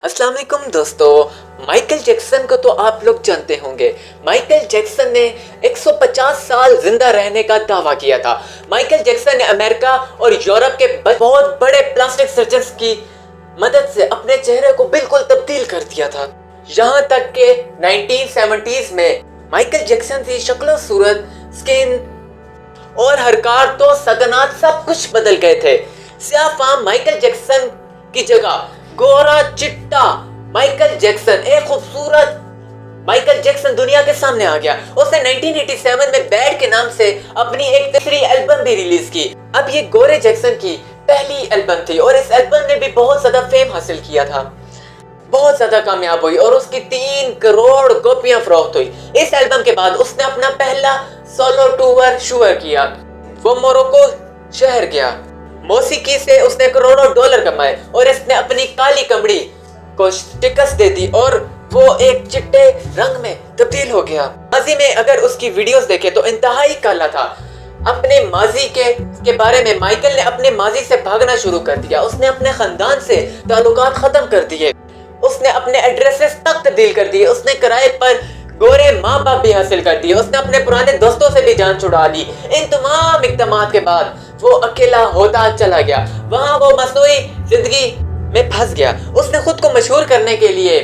अस्सलाम वालेकुम दोस्तों, माइकल जैक्सन को तो आप लोग जानते होंगे। माइकल जैक्सन ने 150 साल जिंदा रहने का दावा किया था। माइकल जैक्सन ने अमेरिका और यूरोप के बहुत बड़े प्लास्टिक सर्जन्स की मदद से अपने चेहरे को बिल्कुल तब्दील कर दिया था। यहाँ तक के 1970s में माइकल जैक्सन की शक्ल सूरत, स्किन और हरकत तो सदनात सब कुछ बदल गए थे। सियाह माइकल जैक्सन की जगह गोरा चिट्टा माइकल जैक्सन, एक खूबसूरत माइकल जैक्सन दुनिया के सामने आ गया। उसने 1987 में बैड के नाम से अपनी एक तीसरी एल्बम भी रिलीज की। अब ये गोरे जैक्सन की पहली एल्बम थी और इस एल्बम ने भी बहुत ज्यादा फेम हासिल किया था, बहुत ज्यादा कामयाब हुई और उसकी 3 करोड़ कॉपियां फरोख्त हुई। इस एल्बम के बाद उसने अपना पहला सोलो टूर शुरू किया। वो मोरक्को शहर गया, मौसीकी से उसने करोड़ों डॉलर कमाए और इसने अपनी काली कमड़ी को टिकस दे दी और वो एक चिट्टे रंग में तब्दील हो गया। माजी में अगर उसकी वीडियोस देखे तो इंतहाई काला था। अपने माजी के बारे में माइकल ने अपने माजी से भागना शुरू कर दिया। उसने अपने खानदान से ताल्लुकात खत्म कर दिए, उसने अपने एड्रेसेस तक तब्दील कर दिए, उसने किराए पर गोरे माँ बाप भी हासिल कर दिए, उसने अपने पुराने दोस्तों से भी जान छुड़ा ली। इन तमाम इक़दामात के बाद वो अकेला होता चला गया। वहां वो मसनूई जिंदगी में फंस गया। उसने खुद को मशहूर करने के लिए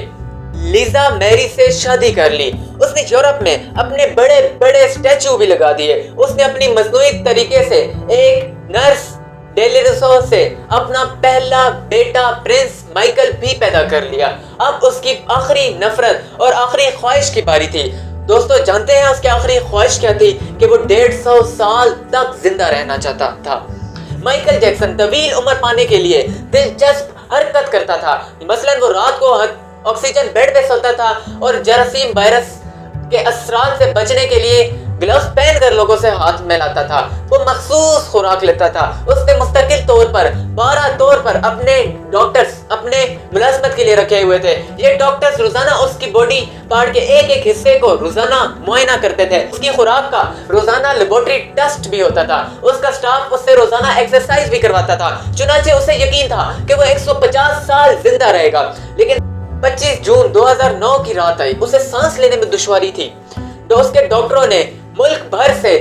लीजा मैरी से शादी कर ली। उसने यूरोप में अपने बड़े बड़े स्टैचू भी लगा दिए। उसने अपनी मसनूई तरीके से एक नर्स डेलिरसो से अपना पहला बेटा प्रिंस माइकल भी पैदा कर लिया। अब उसकी आखिरी नफरत और आखिरी ख्वाहिश की बारी थी। दोस्तों, जानते हैं उसकी आखिरी ख्वाहिश क्या थी? कि वो 150 साल तक जिंदा रहना चाहता था। माइकल जैक्सन तवील उम्र पाने के लिए दिलचस्प हरकत करता था। मसलन वो रात को ऑक्सीजन बेड पे सोता था और जरासीम वायरस के असरात से बचने के लिए ग्लव्स पहनकर लोगों से हाथ मिलाता था। वो मखसूस खुराक लेता था। उसने मुस्तकिल तौर पर 12 तौर पर अपने डॉक्टर्स अपने मुलाजमत के लिए रखे हुए थे। ये डॉक्टर्स रोजाना उसकी बॉडी पार्ट के एक एक हिस्से को रोजाना मुआयना करते थे। उसकी खुराक का रोजाना लेबोरेटरी टेस्ट भी होता था। उसका स्टाफ उससे रोजाना एक्सरसाइज भी करवाता था। चुनाचे उसे यकीन था कि वो 150 साल जिंदा रहेगा। लेकिन 25 जून 2009 की रात आई। उसे सांस लेने में दुश्वारी थी। तो उसके डॉक्टरों ने मुल्क भर से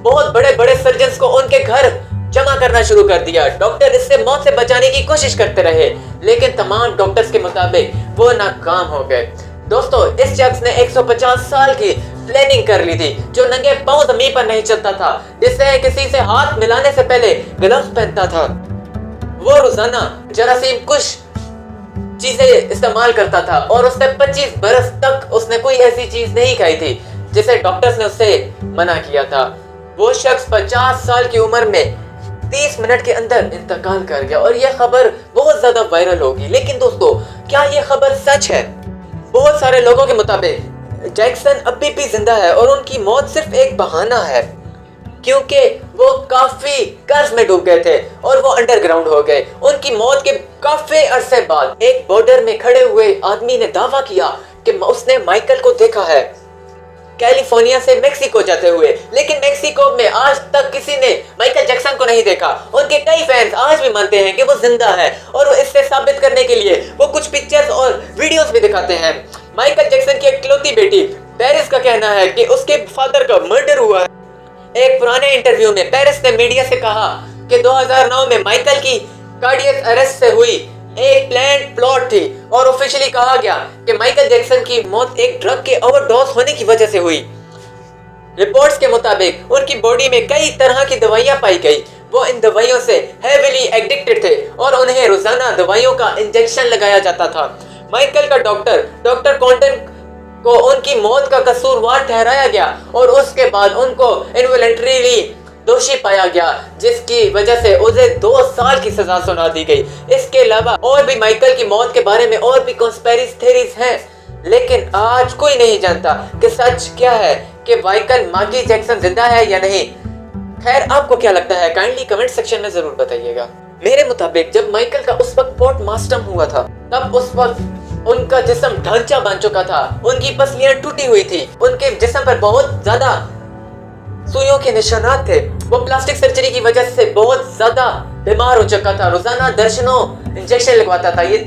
बहुत बड़े बड़े सर्जन्स को उनके घर जमा करना शुरू कर दिया। डॉक्टर इससे मौत से बचाने की कोशिश करते रहे, लेकिन तमाम डॉक्टर्स के मुताबिक वो नाकाम हो गए। दोस्तों, इस शख्स ने 150 साल की प्लानिंग कर ली थी, जो नंगे पांव जमीन पर नहीं चलता था, जिससे किसी से हाथ मिलाने से पहले ग्लव्स पहनता था। वो रोजाना जरासीम कुछ चीजें इस्तेमाल करता था और उसने 25 बरस तक उसने कोई ऐसी चीज नहीं खाई थी जिसे डॉक्टर्स ने उससे मना किया था। वो शख्स 50 साल की उम्र में 30 मिनट के अंदर इंतकाल कर गया और यह खबर बहुत ज्यादा वायरल होगी। लेकिन दोस्तों, क्या यह खबर सच है? बहुत सारे लोगों के मुताबिक जैक्सन अभी भी जिंदा है और उनकी मौत सिर्फ एक बहाना है, क्योंकि वो काफी कर्ज में डूब गए थे और वो अंडरग्राउंड हो गए। उनकी मौत के काफी अरसे बाद एक बॉर्डर में खड़े हुए आदमी ने दावा किया कि उसने माइकल को देखा है कैलिफोर्निया से मेक्सिको जाते हुए, लेकिन मेक्सिको में आज तक किसी ने माइकल जैक्सन को नहीं देखा। उनके कई फैंस आज भी मानते हैं कि वो जिंदा है और इससे साबित करने के लिए वो कुछ पिक्चर्स और वीडियोस भी दिखाते हैं। माइकल जैक्सन की इकलौती बेटी पेरिस का कहना है कि उसके फादर का मर्डर हुआ है। एक पुराने इंटरव्यू में पेरिस ने मीडिया से कहा कि 2009 में माइकल की कार्डियक अरेस्ट से हुई एक प्लान्ड प्लॉट थी और ऑफिशियली कहा गया कि माइकल जैक्सन की मौत एक ड्रग के ओवरडोज होने की वजह से हुई। रिपोर्ट्स के मुताबिक उनकी बॉडी में कई तरह की दवाइयां पाई गई। वो इन दवाइयों से हेवीली एडिक्टेड थे और उन्हें रोजाना दवाइयों का इंजेक्शन लगाया जाता था। माइकल का डॉक्टर कॉन्टन को उनकी मौत का कसूरवार ठहराया गया और उसके बाद उनको इनवॉलंटरीली दोषी पाया गया, जिसकी वजह से उसे 2 साल की सजा सुना दी गई। इसके अलावा और भी माइकल की मौत के बारे में और भी कॉन्स्पिरेसी थ्योरीज हैं, लेकिन आज कोई नहीं जानता कि सच क्या है, कि माइकल जैक्सन जिंदा है या नहीं। खैर, आपको क्या लगता है? काइंडली कमेंट सेक्शन में जरूर बताइएगा। मेरे मुताबिक जब माइकल का उस वक्त पोस्टमार्टम हुआ था, तब उस वक्त उनका जिस्म ढांचा बन चुका था, उनकी पसलियां टूटी हुई थी, उनके जिस्म पर बहुत ज्यादा सुइयों के निशानात थे। वो प्लास्टिक सर्जरी की वजह से बहुत ज्यादा बीमार हो चुका था। रोजाना दर्जनों इंजेक्शन लगवाता था। ये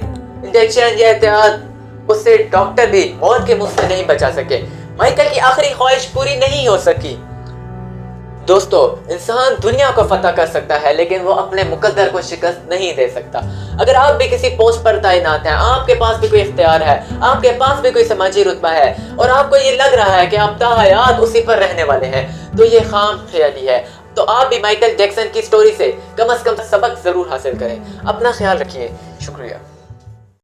انجیکشن یا احتیاط اسے ڈاکٹر بھی موت کے منہ سے نہیں بچا سکے۔ مائیکل کی آخری خواہش پوری نہیں ہو سکی۔ دوستو، انسان دنیا کو فتح کر سکتا ہے لیکن وہ اپنے مقدر کو شکست نہیں دے سکتا۔ اگر آپ بھی کسی پوسٹ پر تعینات ہیں، آپ کے پاس بھی کوئی اختیار ہے، آپ کے پاس بھی کوئی سماجی رتبہ ہے، اور آپ کو یہ لگ رہا ہے کہ آپ تا حیات اسی پر رہنے والے ہیں، تو یہ خام خیالی ہے۔ تو آپ بھی مائیکل جیکسن کی سٹوری سے کم از کم سبق ضرور حاصل کریں۔ اپنا خیال رکھیے۔ شکریہ۔